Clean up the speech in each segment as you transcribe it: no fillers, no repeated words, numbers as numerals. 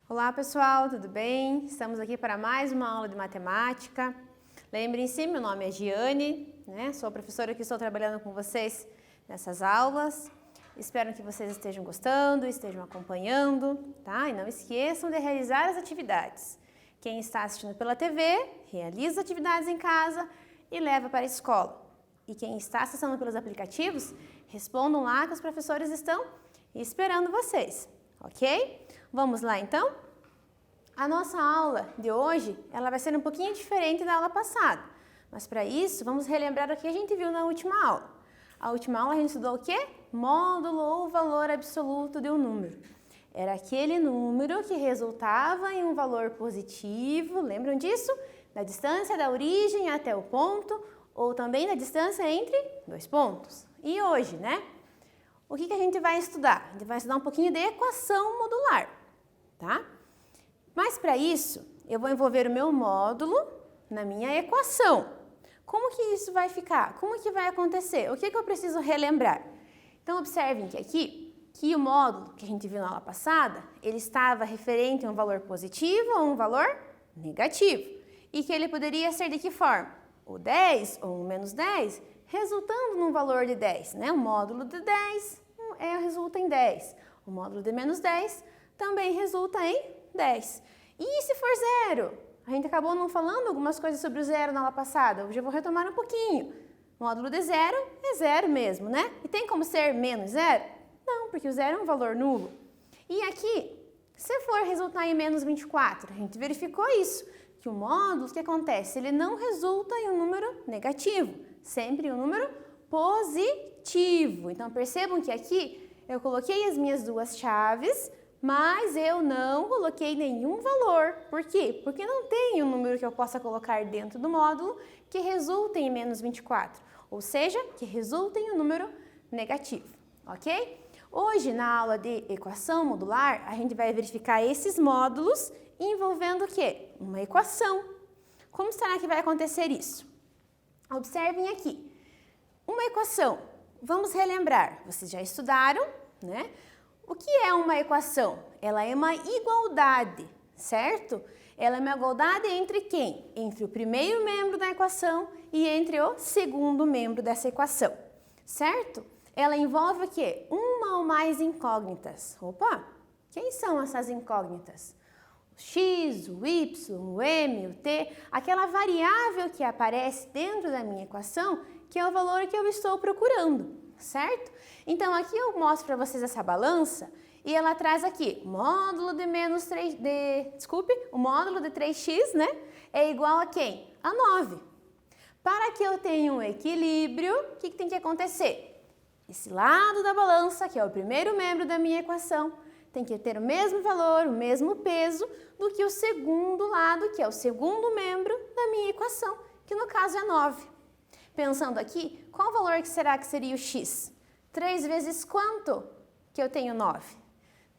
Olá pessoal, tudo bem? Estamos aqui para mais uma aula de matemática. Lembrem-se, meu nome é Giane, sou a professora que estou trabalhando com vocês nessas aulas. Espero que vocês estejam gostando, estejam acompanhando, tá? E não esqueçam de realizar as atividades. Quem está assistindo pela TV, realiza atividades em casa e leva para a escola. E quem está acessando pelos aplicativos, respondam lá que os professores estão esperando vocês, ok? Vamos lá então? A nossa aula de hoje, ela vai ser um pouquinho diferente da aula passada. Mas para isso, vamos relembrar o que a gente viu na última aula. A última aula a gente estudou o quê? Módulo ou valor absoluto de um número. Era aquele número que resultava em um valor positivo, lembram disso? Da distância da origem até o ponto, ou também da distância entre dois pontos. E hoje, o que a gente vai estudar? A gente vai estudar um pouquinho de equação modular, tá? Mas para isso, eu vou envolver o meu módulo na minha equação. Como que isso vai ficar? Como que vai acontecer? O que eu preciso relembrar? Então, observem que aqui, que o módulo que a gente viu na aula passada, ele estava referente a um valor positivo ou um valor negativo. E que ele poderia ser de que forma? O 10 ou o menos 10, resultando num valor de 10, O módulo de 10 resulta em 10. O módulo de menos 10 também resulta em 10. E se for zero? A gente acabou não falando algumas coisas sobre o zero na aula passada. Hoje eu vou retomar um pouquinho. O módulo de zero é zero mesmo, E tem como ser menos zero? Não, porque o zero é um valor nulo. E aqui, se for resultar em menos 24, a gente verificou isso, que o módulo, o que acontece? Ele não resulta em um número negativo, sempre em um número positivo. Então, percebam que aqui eu coloquei as minhas duas chaves, mas eu não coloquei nenhum valor. Por quê? Porque não tem um número que eu possa colocar dentro do módulo que resulte em menos 24, ou seja, que resulte em um número negativo, ok? Hoje, na aula de equação modular, a gente vai verificar esses módulos envolvendo o quê? Uma equação. Como será que vai acontecer isso? Observem aqui. Uma equação. Vamos relembrar. Vocês já estudaram, O que é uma equação? Ela é uma igualdade, certo? Ela é uma igualdade entre quem? Entre o primeiro membro da equação e entre o segundo membro dessa equação, certo? Ela envolve o quê? Uma ou mais incógnitas. Opa, quem são essas incógnitas? O x, o y, o m, o t, aquela variável que aparece dentro da minha equação, que é o valor que eu estou procurando, certo? Então, aqui eu mostro para vocês essa balança e ela traz aqui, o módulo de 3x, é igual a quem? A 9. Para que eu tenha um equilíbrio, o que tem que acontecer? Esse lado da balança, que é o primeiro membro da minha equação, tem que ter o mesmo valor, o mesmo peso do que o segundo lado, que é o segundo membro da minha equação, que no caso é 9. Pensando aqui, qual o valor que será que seria o x? 3 vezes quanto que eu tenho 9?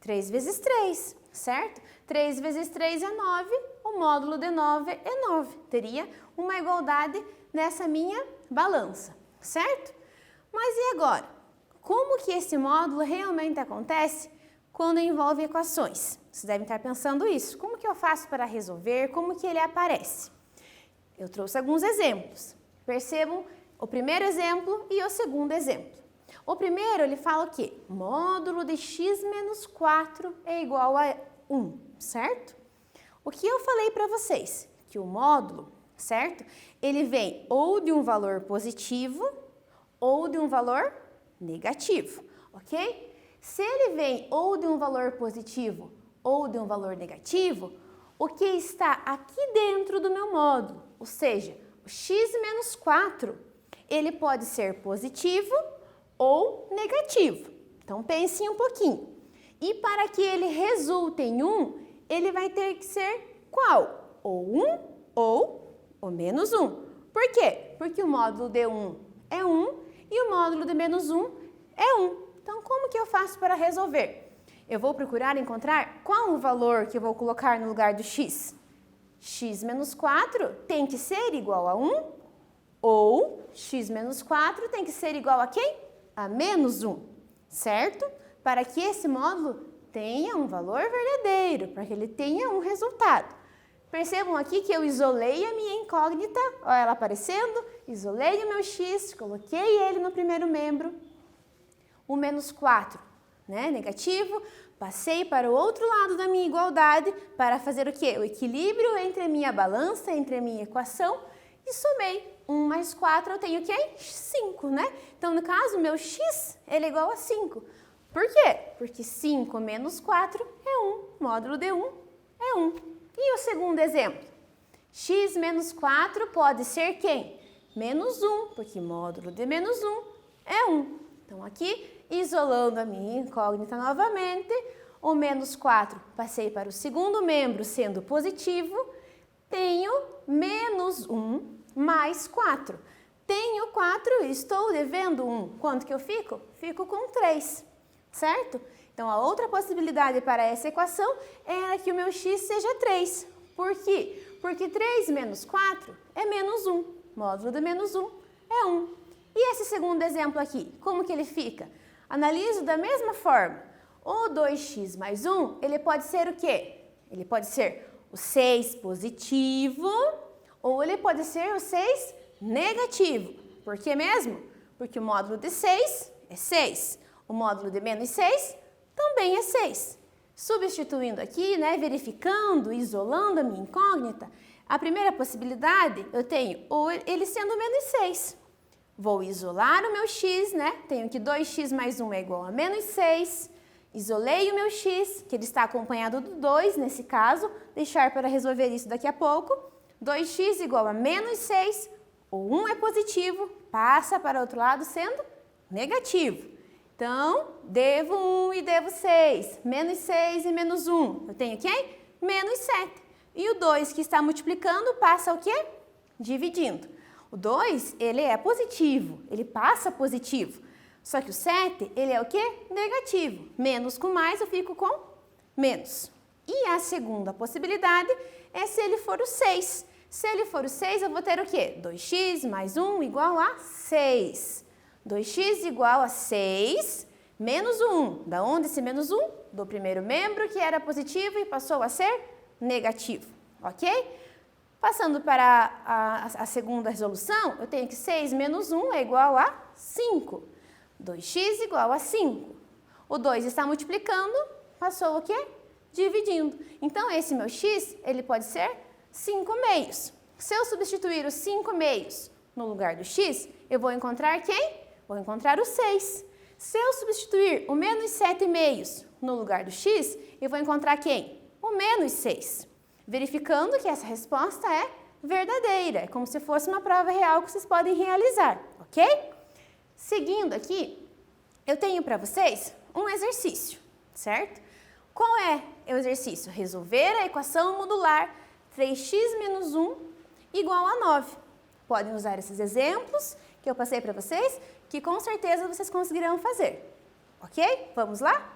3 vezes 3, certo? 3 vezes 3 é 9, o módulo de 9 é 9. Teria uma igualdade nessa minha balança, certo? Mas e agora? Como que esse módulo realmente acontece quando envolve equações? Vocês devem estar pensando isso. Como que eu faço para resolver? Como que ele aparece? Eu trouxe alguns exemplos. Percebam o primeiro exemplo e o segundo exemplo. O primeiro, ele fala o quê? Módulo de x menos 4 é igual a 1, certo? O que eu falei para vocês? Que o módulo, certo? Ele vem ou de um valor positivo ou de um valor negativo, ok? Se ele vem ou de um valor positivo ou de um valor negativo, o que está aqui dentro do meu módulo, ou seja, o x menos 4, ele pode ser positivo ou negativo. Então, pensem um pouquinho. E para que ele resulte em 1, ele vai ter que ser qual? Ou 1 ou o menos 1. Por quê? Porque o módulo de 1 é 1 e o módulo de menos 1 é 1. Então, como que eu faço para resolver? Eu vou procurar encontrar qual o valor que eu vou colocar no lugar do x. X menos 4 tem que ser igual a 1 Ou x menos 4 tem que ser igual a quem? A menos 1, certo? Para que esse módulo tenha um valor verdadeiro, para que ele tenha um resultado. Percebam aqui que eu isolei a minha incógnita, olha ela aparecendo, isolei o meu x, coloquei ele no primeiro membro. O menos 4, né, negativo, passei para o outro lado da minha igualdade para fazer o quê? O equilíbrio entre a minha balança, entre a minha equação e somei. 1 mais 4 eu tenho o quê? 5, né? Então, no caso, o meu x ele é igual a 5. Por quê? Porque 5 menos 4 é 1, módulo de 1 é 1. E o segundo exemplo? X menos 4 pode ser quem? Menos 1, porque módulo de menos 1 é 1. Então, aqui, isolando a minha incógnita novamente, o menos 4 passei para o segundo membro sendo positivo, tenho menos 1 mais 4. Tenho 4 e estou devendo 1. Quanto que eu fico? Fico com 3, certo? Então, a outra possibilidade para essa equação era que o meu x seja 3. Por quê? Porque 3 menos 4 é menos 1. Módulo de menos 1 é 1. E esse segundo exemplo aqui, como que ele fica? Analiso da mesma forma. O 2x mais 1, ele pode ser o quê? Ele pode ser o 6 positivo ou ele pode ser o 6 negativo. Por que mesmo? Porque o módulo de 6 é 6. O módulo de menos 6 também é 6. Substituindo aqui, né, verificando, isolando a minha incógnita, a primeira possibilidade eu tenho ou ele sendo menos 6. Vou isolar o meu x, né? Tenho que 2x mais 1 é igual a menos 6. Isolei o meu x, que ele está acompanhado do 2, nesse caso. Deixar para resolver isso daqui a pouco. 2x igual a menos 6. O 1 é positivo, passa para o outro lado sendo negativo. Então, devo 1 e devo 6. Menos 6 e menos 1. Eu tenho quem? Menos 7. E o 2 que está multiplicando passa o quê? Dividindo. O 2, ele é positivo, ele passa positivo. Só que o 7, ele é o quê? Negativo. Menos com mais, eu fico com menos. E a segunda possibilidade é se ele for o 6. Se ele for o 6, eu vou ter o quê? 2x mais 1 igual a 6. 2x igual a 6, menos 1. Da onde esse menos 1? Do primeiro membro, que era positivo e passou a ser negativo. Ok? Passando para a segunda resolução, eu tenho que 6 menos 1 é igual a 5. 2x igual a 5. O 2 está multiplicando, passou o quê? Dividindo. Então, esse meu x, ele pode ser 5 meios. Se eu substituir os 5 meios no lugar do x, eu vou encontrar quem? Vou encontrar o 6. Se eu substituir o menos 7 meios no lugar do x, eu vou encontrar quem? O menos 6. Verificando que essa resposta é verdadeira. É como se fosse uma prova real que vocês podem realizar, ok? Seguindo aqui, eu tenho para vocês um exercício, certo? Qual é o exercício? Resolver a equação modular 3x menos 1 igual a 9. Podem usar esses exemplos que eu passei para vocês, que com certeza vocês conseguirão fazer, ok? Vamos lá?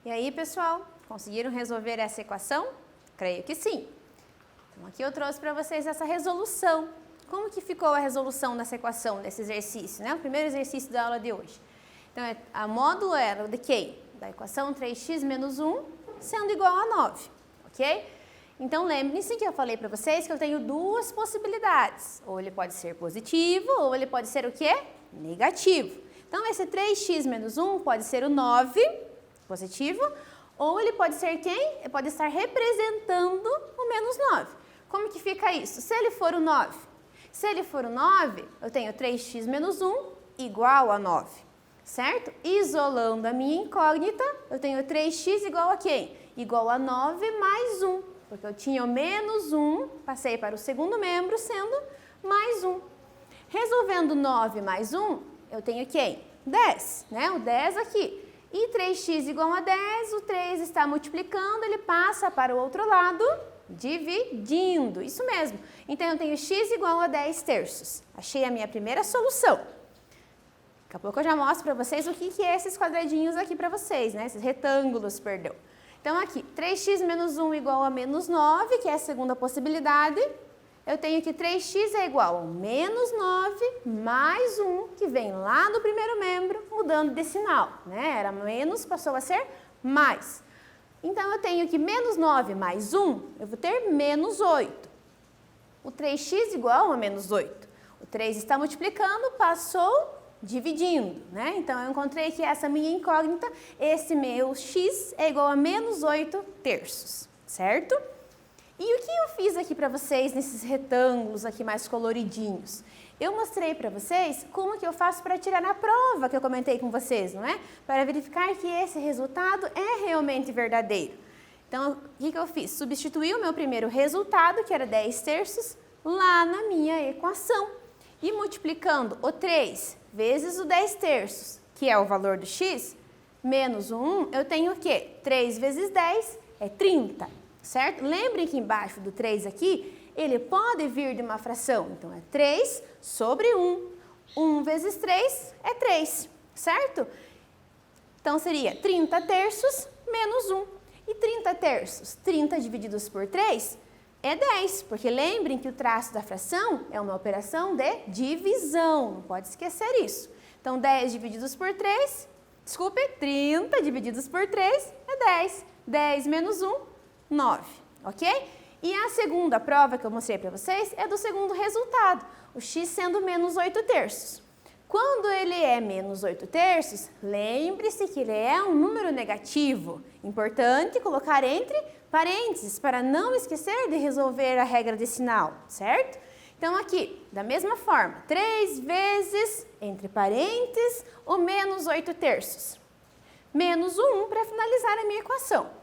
E aí, pessoal, conseguiram resolver essa equação? Creio que sim. Então, aqui eu trouxe para vocês essa resolução. Como que ficou a resolução dessa equação, desse exercício, né? O primeiro exercício da aula de hoje. Então, a módulo era o de quem? Da equação 3x menos 1 sendo igual a 9, ok? Então, lembrem-se que eu falei para vocês que eu tenho duas possibilidades. Ou ele pode ser positivo, ou ele pode ser o quê? Negativo. Então, esse 3x menos 1 pode ser o 9, positivo, ou ele pode ser quem? Ele pode estar representando o menos 9. Como que fica isso? Se ele for o 9, se ele for o 9, eu tenho 3x menos 1 igual a 9, certo? Isolando a minha incógnita, eu tenho 3x igual a quem? Igual a 9 mais 1, porque eu tinha o menos 1, passei para o segundo membro sendo mais 1. Resolvendo 9 mais 1, eu tenho quem? 10, né? O 10 aqui. E 3x igual a 10, o 3 está multiplicando, ele passa para o outro lado, dividindo. Isso mesmo. Então, eu tenho x igual a 10 terços. Achei a minha primeira solução. Daqui a pouco eu já mostro para vocês o que é esses quadradinhos aqui para vocês, né? Esses retângulos, perdão. Então, aqui, 3x menos 1 igual a menos 9, que é a segunda possibilidade. Eu tenho que 3x é igual a menos 9 mais 1, que vem lá do primeiro membro, mudando de sinal, né? Era menos, passou a ser mais. Então, eu tenho que menos 9 mais 1, eu vou ter menos 8. O 3x igual a menos 8. O 3 está multiplicando, passou dividindo, né? Então, eu encontrei que essa minha incógnita, esse meu x é igual a menos 8 terços, certo? E o que eu fiz aqui para vocês nesses retângulos aqui mais coloridinhos? Eu mostrei para vocês como que eu faço para tirar na prova que eu comentei com vocês, não é? Para verificar que esse resultado é realmente verdadeiro. Então, o que eu fiz? Substituí o meu primeiro resultado, que era 10 terços, lá na minha equação. E multiplicando o 3 vezes o 10 terços, que é o valor do x, menos o 1, eu tenho o quê? 3 vezes 10 é 30. Certo? Lembrem que embaixo do 3 aqui, ele pode vir de uma fração. Então, é 3 sobre 1. 1 vezes 3 é 3, certo? Então, seria 30 terços menos 1. E 30 terços, 30 divididos por 3 é 10. Porque lembrem que o traço da fração é uma operação de divisão. Não pode esquecer isso. Então, 10 divididos por 3, 30 divididos por 3 é 10. 10 menos 1, 9, ok? E a segunda prova que eu mostrei para vocês é do segundo resultado, o x sendo menos 8 terços. Quando ele é menos 8 terços, lembre-se que ele é um número negativo. Importante colocar entre parênteses para não esquecer de resolver a regra de sinal, certo? Então, aqui, da mesma forma, 3 vezes, entre parênteses, o menos 8 terços. Menos o 1 para finalizar a minha equação.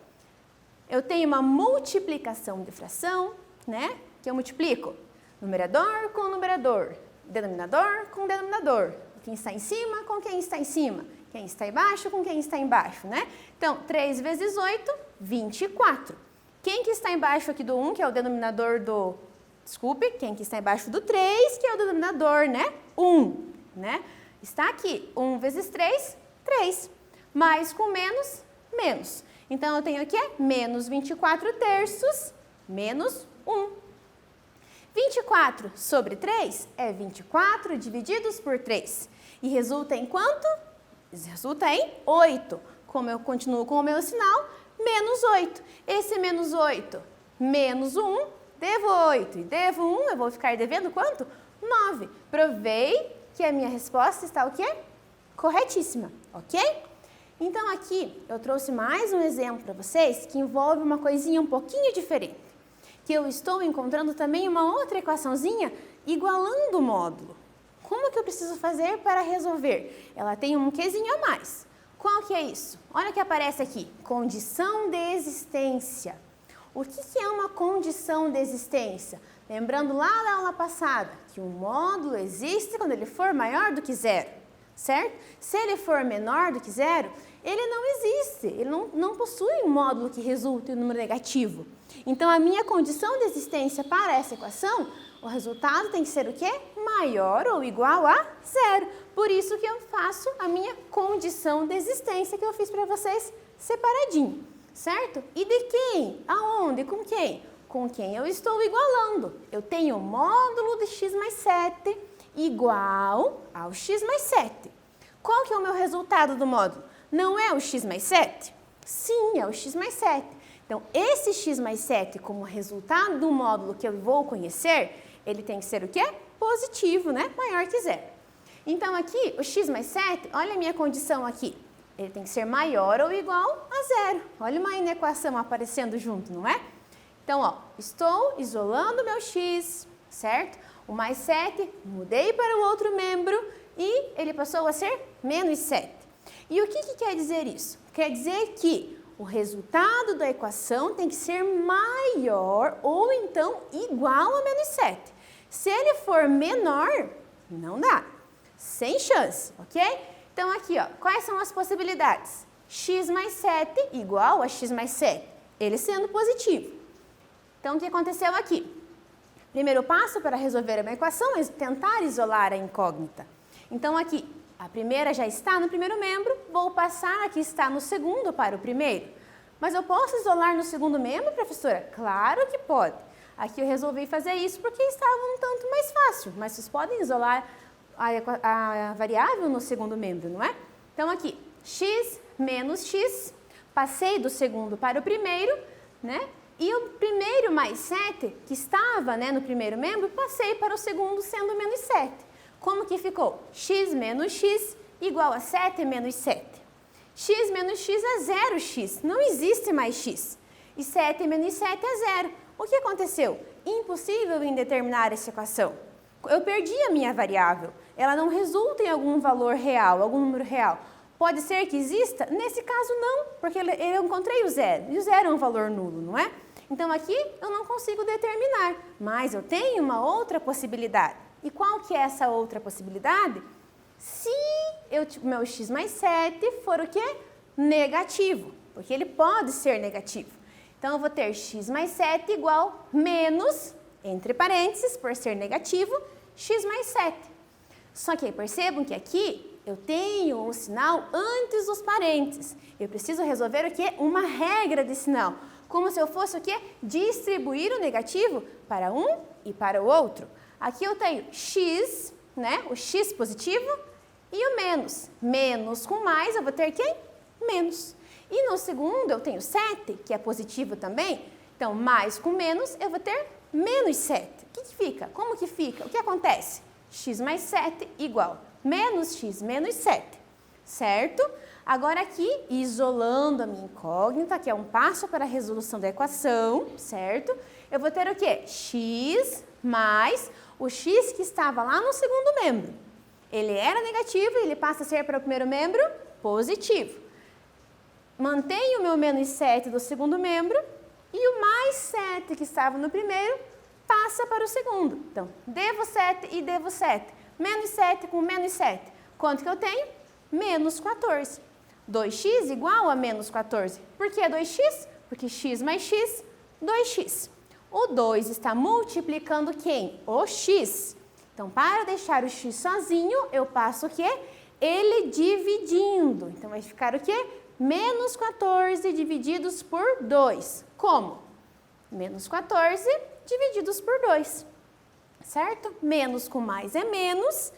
Eu tenho uma multiplicação de fração, né? Que eu multiplico numerador com numerador, denominador com denominador. Quem está em cima com quem está em cima, quem está embaixo com quem está embaixo, né? Então, 3 vezes 8, 24. Quem que está embaixo aqui do 1, que é o denominador do... Desculpe, quem que está embaixo do 3, que é o denominador, né? 1, né? Está aqui, 1 vezes 3, 3. Mais com menos, menos. Então, eu tenho aqui menos 24 terços, menos 1. 24 sobre 3 é 24 divididos por 3. E resulta em quanto? Resulta em 8. Como eu continuo com o meu sinal, menos 8. Esse menos 8, menos 1, devo 8. E devo 1, eu vou ficar devendo quanto? 9. Provei que a minha resposta está o quê? Corretíssima, ok? Então, aqui eu trouxe mais um exemplo para vocês que envolve uma coisinha um pouquinho diferente. Que eu estou encontrando também uma outra equaçãozinha igualando o módulo. Como que eu preciso fazer para resolver? Ela tem um quezinho a mais. Qual que é isso? Olha o que aparece aqui. Condição de existência. O que é uma condição de existência? Lembrando lá da aula passada que o módulo existe quando ele for maior do que zero. Certo? Se ele for menor do que zero, ele não existe, ele não possui um módulo que resulte em um número negativo. Então, a minha condição de existência para essa equação, o resultado tem que ser o quê? Maior ou igual a zero. Por isso que eu faço a minha condição de existência que eu fiz para vocês separadinho, certo? E de quem? Aonde? Com quem? Com quem eu estou igualando. Eu tenho o módulo de x mais 7 igual ao x mais 7. Qual que é o meu resultado do módulo? Não é o x mais 7? Sim, é o x mais 7. Então, esse x mais 7 como resultado do módulo que eu vou conhecer, ele tem que ser o quê? Positivo, né? Maior que zero. Então, aqui, o x mais 7, olha a minha condição aqui. Ele tem que ser maior ou igual a zero. Olha uma inequação aparecendo junto, não é? Então, ó, estou isolando meu x, certo? O mais 7, mudei para o outro membro e ele passou a ser menos 7. E o que quer dizer isso? Quer dizer que o resultado da equação tem que ser maior ou então igual a menos 7. Se ele for menor, não dá. Sem chance, ok? Então, aqui, ó, quais são as possibilidades? X mais 7 igual a x mais 7, ele sendo positivo. Então, o que aconteceu aqui? Primeiro passo para resolver uma equação é tentar isolar a incógnita. Então, aqui, a primeira já está no primeiro membro, vou passar a que está no segundo para o primeiro. Mas eu posso isolar no segundo membro, professora? Claro que pode. Aqui eu resolvi fazer isso porque estava um tanto mais fácil, mas vocês podem isolar a variável no segundo membro, não é? Então, aqui, x menos x, passei do segundo para o primeiro, né? E o primeiro mais 7, que estava, né, no primeiro membro, passei para o segundo sendo menos 7. Como que ficou? X menos x igual a 7 menos 7. X menos x é 0x, não existe mais x. E 7 menos 7 é 0. O que aconteceu? Impossível em determinar essa equação. Eu perdi a minha variável. Ela não resulta em algum valor real, algum número real. Pode ser que exista? Nesse caso, não, porque eu encontrei o zero. E o zero é um valor nulo, não é? Então, aqui eu não consigo determinar, mas eu tenho uma outra possibilidade. E qual que é essa outra possibilidade? Se o meu x mais 7 for o quê? Negativo, porque ele pode ser negativo. Então, eu vou ter x mais 7 igual menos, entre parênteses, por ser negativo, x mais 7. Só que percebam que aqui eu tenho um sinal antes dos parênteses. Eu preciso resolver o quê? Uma regra de sinal. Como se eu fosse o quê? Distribuir o negativo para um e para o outro. Aqui eu tenho x, né? O x positivo e o menos. Menos com mais, eu vou ter quem? Menos. E no segundo eu tenho 7, que é positivo também. Então, mais com menos, eu vou ter menos 7. O que fica? Como que fica? O que acontece? X mais 7 igual menos x menos 7. Certo? Agora aqui, isolando a minha incógnita, que é um passo para a resolução da equação, certo? Eu vou ter o quê? X mais o x que estava lá no segundo membro. Ele era negativo e ele passa a ser para o primeiro membro positivo. Mantenho o meu menos 7 do segundo membro e o mais 7 que estava no primeiro passa para o segundo. Então, devo 7 e devo 7. Menos 7 com menos 7. Quanto que eu tenho? Menos 14. 2x igual a menos 14. Por que 2x? Porque x mais x, 2x. O 2 está multiplicando quem? O x. Então, para deixar o x sozinho, eu passo o quê? Ele dividindo. Então, vai ficar o quê? Menos 14 divididos por 2. Como? Menos 14 divididos por 2. Certo? Menos com mais é menos.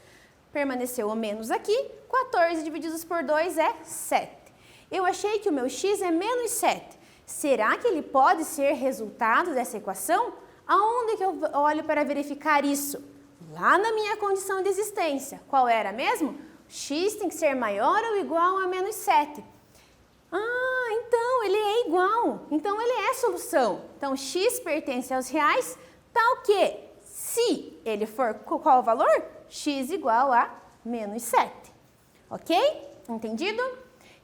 Permaneceu o menos aqui. 14 divididos por 2 é 7. Eu achei que o meu x é menos 7. Será que ele pode ser resultado dessa equação? Aonde que eu olho para verificar isso? Lá na minha condição de existência. Qual era mesmo? X tem que ser maior ou igual a menos 7. Ah, então ele é igual. Então ele é solução. Então x pertence aos reais, tal que, se ele for qual o valor? X igual a menos 7. Ok? Entendido?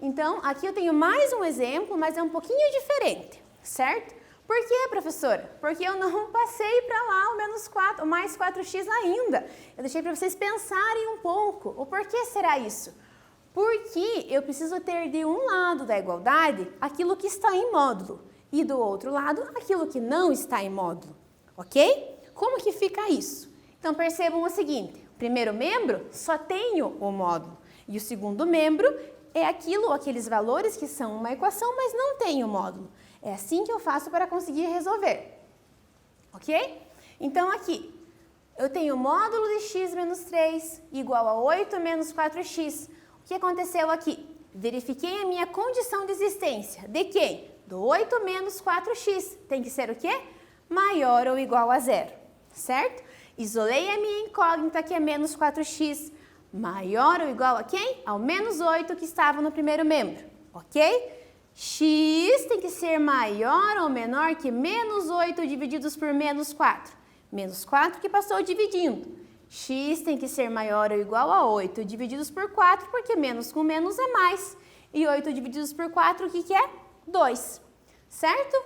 Então, aqui eu tenho mais um exemplo, mas é um pouquinho diferente, certo? Por quê, professora? Porque eu não passei para lá o menos 4, o mais 4x ainda. Eu deixei para vocês pensarem um pouco. O porquê será isso? Porque eu preciso ter de um lado da igualdade aquilo que está em módulo e do outro lado aquilo que não está em módulo, ok? Como que fica isso? Então, percebam o seguinte, o primeiro membro só tenho o módulo e o segundo membro é aquilo ou aqueles valores que são uma equação, mas não tem o módulo. É assim que eu faço para conseguir resolver. Ok? Então, aqui, eu tenho o módulo de x menos 3 igual a 8 menos 4x. O que aconteceu aqui? Verifiquei a minha condição de existência. De quem? Do 8 menos 4x. Tem que ser o quê? Maior ou igual a zero. Certo? Isolei a minha incógnita, que é menos 4x. Maior ou igual a quem? Ao menos 8 que estava no primeiro membro. Ok? X tem que ser maior ou menor que menos 8 divididos por menos 4. Menos 4 que passou dividindo. X tem que ser maior ou igual a 8 divididos por 4, porque menos com menos é mais. E 8 divididos por 4, o que é? 2. Certo?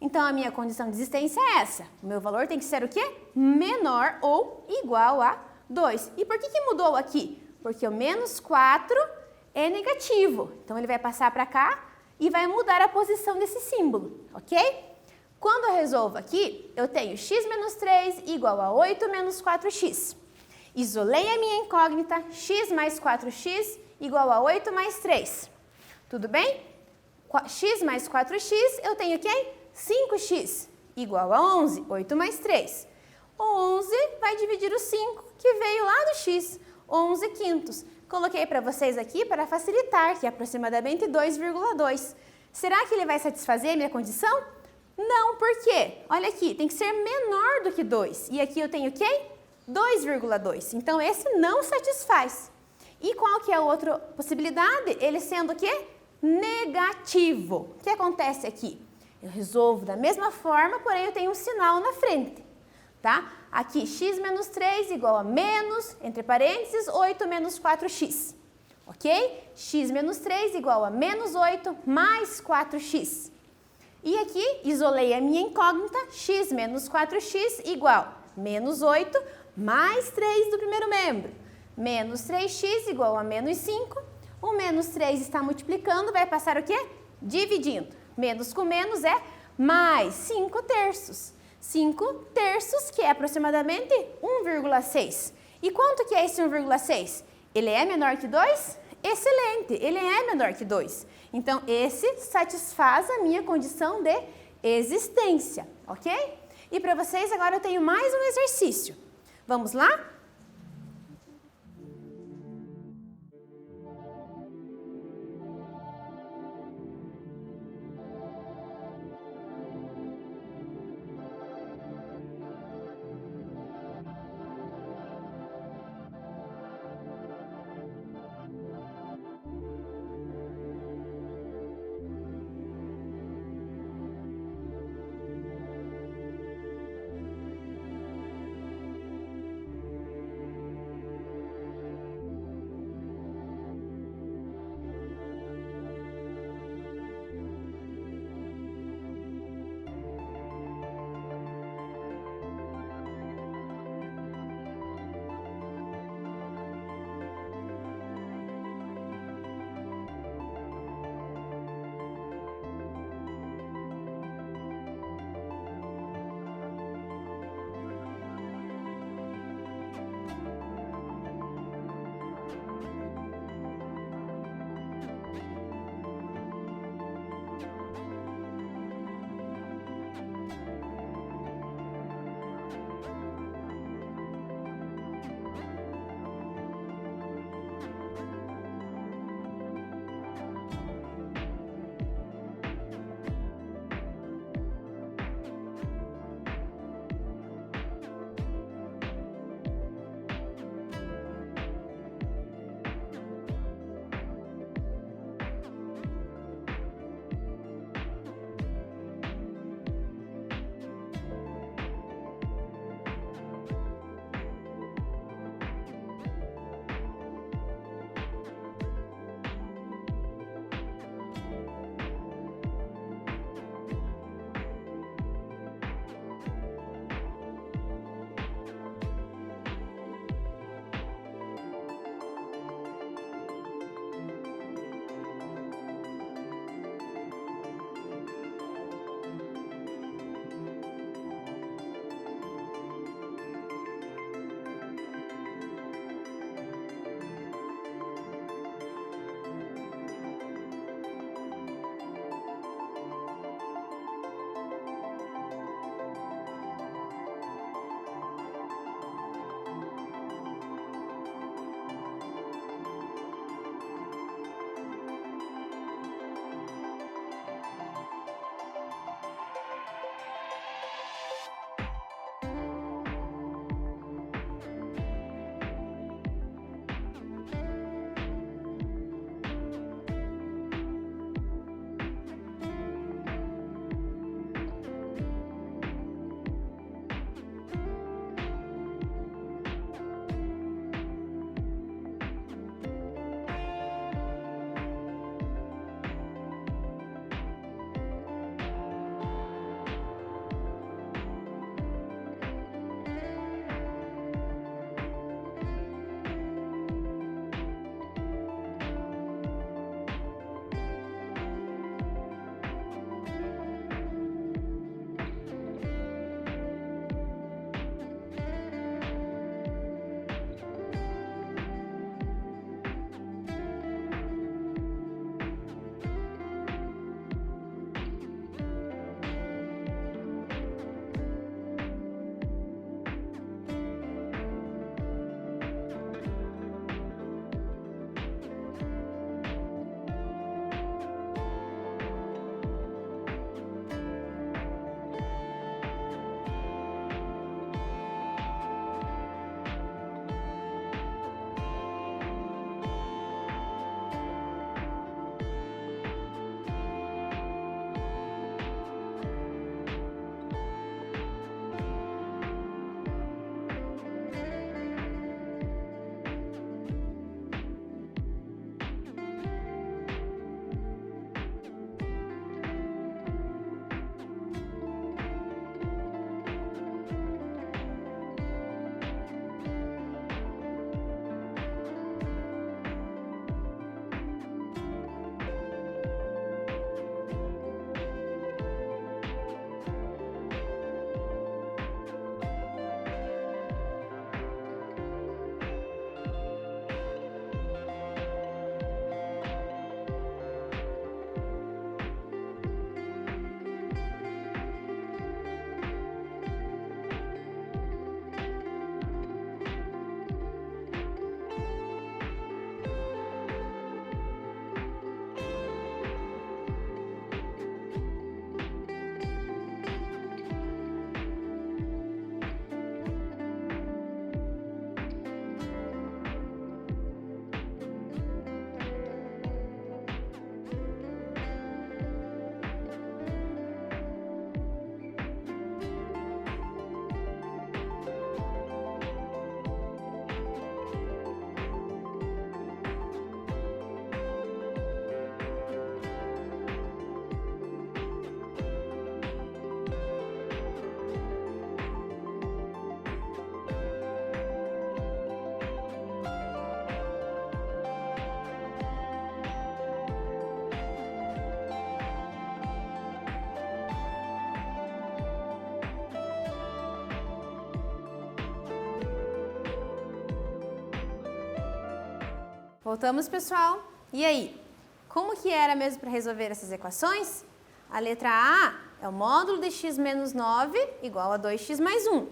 Então, a minha condição de existência é essa. O meu valor tem que ser o quê? Menor ou igual a 2. E por que mudou aqui? Porque o menos 4 é negativo. Então, ele vai passar para cá e vai mudar a posição desse símbolo, ok? Quando eu resolvo aqui, eu tenho x menos 3 igual a 8 menos 4x. Isolei a minha incógnita, x mais 4x igual a 8 mais 3. Tudo bem? X mais 4x, eu tenho quem? 5x igual a 11, 8 mais 3. O 11 vai dividir o 5, que veio lá do x, 11 quintos. Coloquei para vocês aqui para facilitar, que é aproximadamente 2,2. Será que ele vai satisfazer a minha condição? Não, por quê? Olha aqui, tem que ser menor do que 2. E aqui eu tenho quem? 2,2. Então, esse não satisfaz. E qual que é a outra possibilidade? Ele sendo o quê? Negativo. O que acontece aqui? Eu resolvo da mesma forma, porém eu tenho um sinal na frente. Tá? Aqui, x menos 3 igual a menos, entre parênteses, 8 menos 4x. Ok? X menos 3 igual a menos 8 mais 4x. E aqui, isolei a minha incógnita, x menos 4x igual a menos 8 mais 3 do primeiro membro. Menos 3x igual a menos 5. O menos 3 está multiplicando, vai passar o quê? Dividindo. Menos com menos é mais 5 terços. 5 terços, que é aproximadamente 1,6. E quanto que é esse 1,6? Ele é menor que 2? Excelente, ele é menor que 2. Então, esse satisfaz a minha condição de existência, ok? E para vocês, agora eu tenho mais um exercício. Vamos lá? Voltamos, pessoal. E aí? Como que era mesmo para resolver essas equações? A letra A é o módulo de x menos 9 igual a 2x mais 1.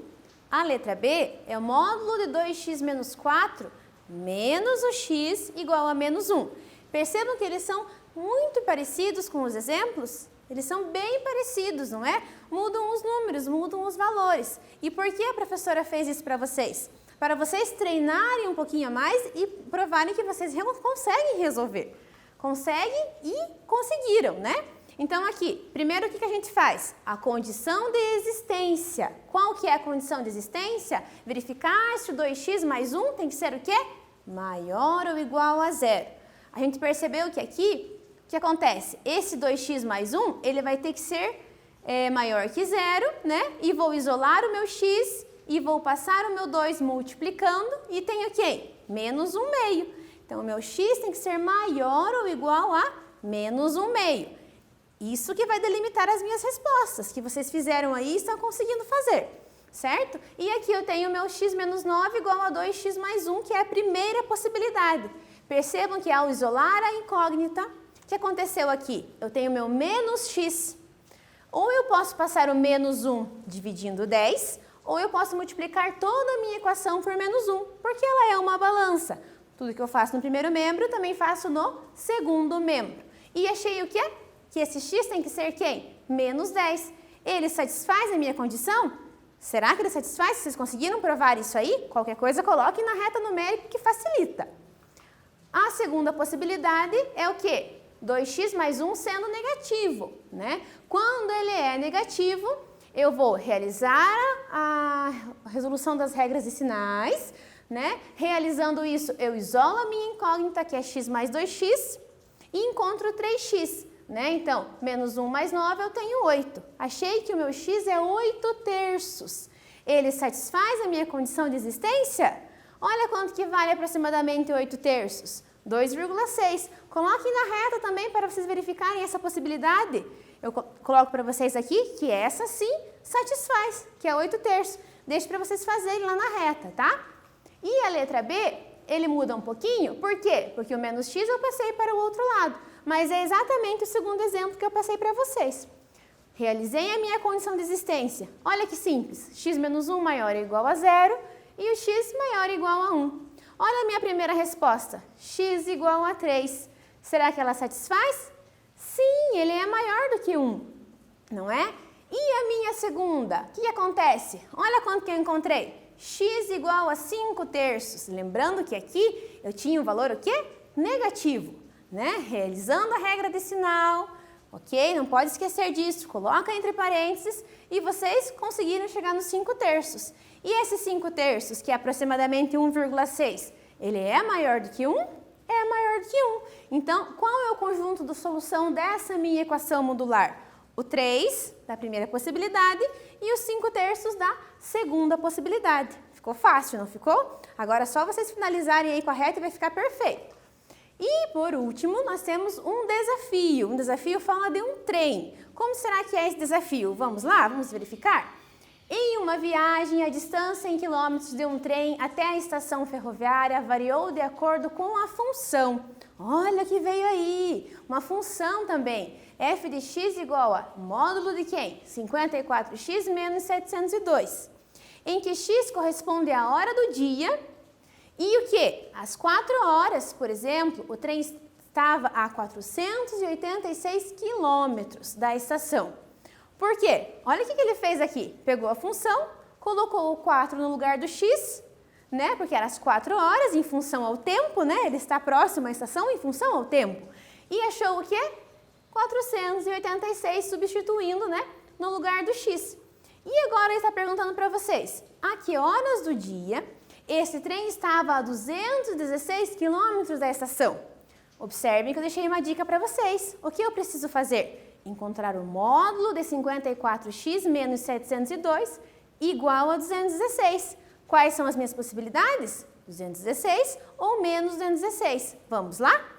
A letra B é o módulo de 2x menos 4 menos o x igual a menos 1. Percebam que eles são muito parecidos com os exemplos? Eles são bem parecidos, não é? Mudam os números, mudam os valores. E por que a professora fez isso para vocês? Para vocês treinarem um pouquinho a mais e provarem que vocês conseguem resolver. Conseguem e conseguiram, né? Então aqui, primeiro o que a gente faz? A condição de existência. Qual que é a condição de existência? Verificar se o 2x mais 1 tem que ser o quê? Maior ou igual a zero. A gente percebeu que aqui, o que acontece? Esse 2x mais 1, ele vai ter que ser maior que zero, né? E vou isolar o meu x e vou passar o meu 2 multiplicando e tenho o quê? Menos 1 meio. Então, o meu x tem que ser maior ou igual a menos 1 meio. Isso que vai delimitar as minhas respostas, que vocês fizeram aí e estão conseguindo fazer, certo? E aqui eu tenho o meu x menos 9 igual a 2x mais 1, que é a primeira possibilidade. Percebam que ao isolar a incógnita, o que aconteceu aqui? Eu tenho o meu menos x. Ou eu posso passar o menos 1 dividindo 10, ou eu posso multiplicar toda a minha equação por menos 1, porque ela é uma balança. Tudo que eu faço no primeiro membro, eu também faço no segundo membro. E achei o quê? Que esse x tem que ser quem? Menos 10. Ele satisfaz a minha condição? Será que ele satisfaz? Vocês conseguiram provar isso aí? Qualquer coisa, coloquem na reta numérica que facilita. A segunda possibilidade é o quê? 2x mais 1 sendo negativo, né? Quando ele é negativo, eu vou realizar a resolução das regras e sinais, né? Realizando isso, eu isolo a minha incógnita, que é x mais 2x, e encontro 3x, né? Então, menos 1 mais 9, eu tenho 8. Achei que o meu x é 8 terços. Ele satisfaz a minha condição de existência? Olha quanto que vale aproximadamente 8 terços. 2,6. Coloquem na reta também para vocês verificarem essa possibilidade. Eu coloco para vocês aqui que essa sim satisfaz, que é 8 terços. Deixo para vocês fazerem lá na reta, tá? E a letra B, ele muda um pouquinho. Por quê? Porque o menos x eu passei para o outro lado. Mas é exatamente o segundo exemplo que eu passei para vocês. Realizei a minha condição de existência. Olha que simples. X menos 1 maior ou igual a zero e o x maior ou igual a 1. Olha a minha primeira resposta. X igual a 3. Será que ela satisfaz? Sim, ele é maior do que 1, não é? E a minha segunda? O que acontece? Olha quanto que eu encontrei. X igual a 5 terços. Lembrando que aqui eu tinha o valor o quê? Negativo, né? Realizando a regra de sinal, ok? Não pode esquecer disso. Coloca entre parênteses e vocês conseguiram chegar nos 5 terços. E esses 5 terços, que é aproximadamente 1,6, ele é maior do que 1? É maior do que 1. Então, qual é o conjunto de solução dessa minha equação modular? O 3 da primeira possibilidade e os 5 terços da segunda possibilidade. Ficou fácil, não ficou? Agora é só vocês finalizarem aí com a reta e vai ficar perfeito. E, por último, nós temos um desafio. Um desafio fala de um trem. Como será que é esse desafio? Vamos lá? Vamos verificar? Em uma viagem, a distância em quilômetros de um trem até a estação ferroviária variou de acordo com a função. Olha que veio aí! Uma função também. F de x igual a módulo de quem? 54x menos 702. Em que x corresponde à hora do dia e o que? Às 4 horas, por exemplo, o trem estava a 486 quilômetros da estação. Por quê? Olha o que ele fez aqui. Pegou a função, colocou o 4 no lugar do x, né? Porque era às 4 horas, em função ao tempo, né? Ele está próximo à estação em função ao tempo. E achou o quê? 486 substituindo, né? No lugar do x. E agora ele está perguntando para vocês, a que horas do dia esse trem estava a 216 quilômetros da estação? Observem que eu deixei uma dica para vocês. O que eu preciso fazer? Encontrar o módulo de 54x menos 702 igual a 216. Quais são as minhas possibilidades? 216 ou menos 216. Vamos lá?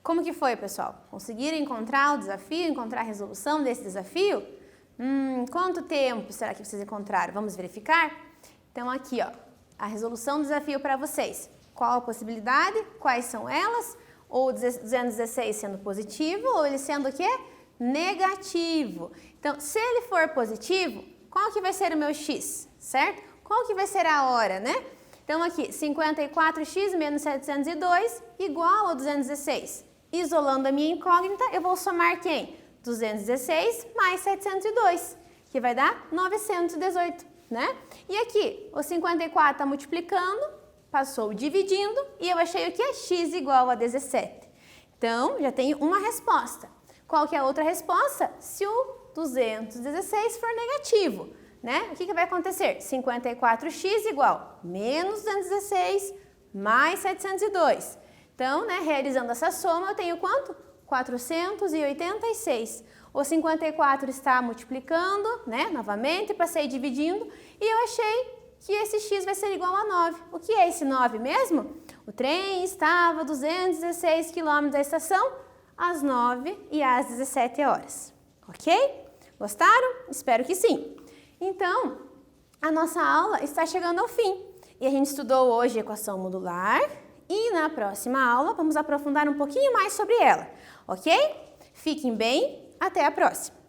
Como que foi, pessoal? Conseguiram encontrar o desafio, encontrar a resolução desse desafio? Quanto tempo será que vocês encontraram? Vamos verificar? Então, aqui, ó, a resolução do desafio para vocês. Qual a possibilidade? Quais são elas? Ou 216 sendo positivo, ou ele sendo o quê? Negativo. Então, se ele for positivo, qual que vai ser o meu x, certo? Qual que vai ser a hora, né? Então, aqui, 54x menos 702 igual a 216. Isolando a minha incógnita, eu vou somar quem? 216 mais 702, que vai dar 918, né? E aqui, o 54 está multiplicando, passou dividindo, e eu achei o que? X igual a 17. Então, já tenho uma resposta. Qual que é a outra resposta? Se o 216 for negativo, né? O que vai acontecer? 54x igual menos 216 mais 702. Então, né, realizando essa soma, eu tenho quanto? 486. O 54 está multiplicando, né, novamente, passei dividindo, e eu achei que esse x vai ser igual a 9. O que é esse 9 mesmo? O trem estava a 216 km da estação às 9 e às 17 horas. Ok? Gostaram? Espero que sim. Então, a nossa aula está chegando ao fim. E a gente estudou hoje a equação modular e na próxima aula vamos aprofundar um pouquinho mais sobre ela. Ok? Fiquem bem, até a próxima!